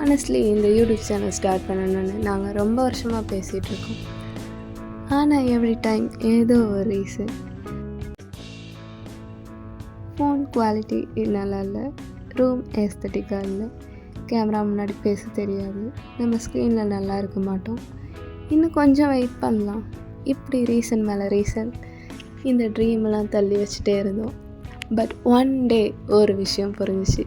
Honestly இந்த YouTube channel start பண்ணணுன்னு நாங்கள் ரொம்ப வருஷமாக பேசிகிட்ருக்கோம். ஆனால் எவ்ரி டைம் ஏதோ ஒரு ரீசன். ஃபோன் குவாலிட்டி நல்லா இல்லை, ரூம் ஏஸ்தட்டிக்காக இல்லை, கேமரா முன்னாடி பேச தெரியாது, நம்ம ஸ்க்ரீனில் நல்லா இருக்க மாட்டோம், இன்னும் கொஞ்சம் வெயிட் பண்ணலாம், இப்படி ரீசன் மேலே ரீசன் இந்த ட்ரீமெல்லாம் தள்ளி வச்சுட்டே இருந்தோம். பட் ஒன் டே ஒரு விஷயம் புரிஞ்சிச்சு.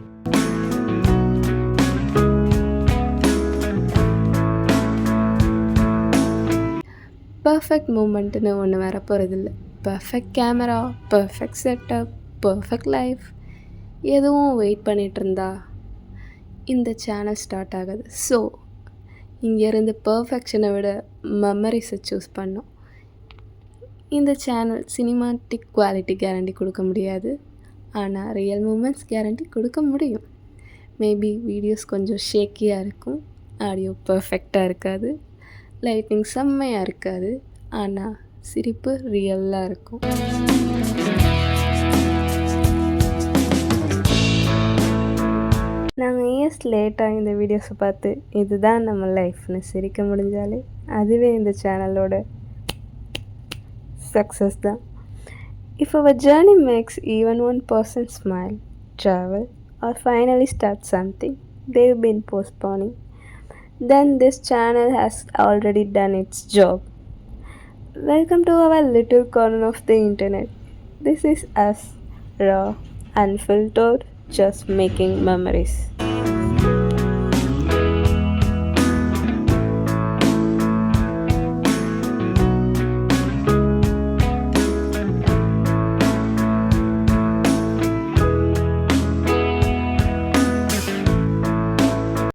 பர்ஃபெக்ட் மூமெண்ட்டுன்னு ஒன்று வரப்போகிறதில்ல. Perfect camera, perfect setup, perfect life எதுவும் வெயிட் பண்ணிகிட்ருந்தா இந்த சேனல் ஸ்டார்ட் ஆகுது. ஸோ இங்கேருந்து பர்ஃபெக்ஷனை விட மெமரிஸை சூஸ் பண்ணோம். இந்த சேனல் சினிமாட்டிக் குவாலிட்டி கேரண்டி கொடுக்க முடியாது, ஆனால் ரியல் மூமெண்ட்ஸ் கேரண்டி கொடுக்க முடியும். மேபி வீடியோஸ் கொஞ்சம் ஷேக்கியாக இருக்கும், ஆடியோ பர்ஃபெக்டாக இருக்காது, லைட்டிங் செம்மையாக இருக்காது, ஆனால் சிரிப்பு ரியலாக இருக்கும். நாங்கள் இயர்ஸ் லேட்டாக இந்த வீடியோஸை பார்த்து இதுதான் நம்ம லைஃப்னு சிரிக்க முடிஞ்சாலே அதுவே இந்த சேனலோட சக்ஸஸ் தான். If our journey makes even one person smile, travel, or finally start something they've been postponing, then this channel has already done its job. Welcome to our little corner of the internet. This is us, raw, unfiltered, just making memories.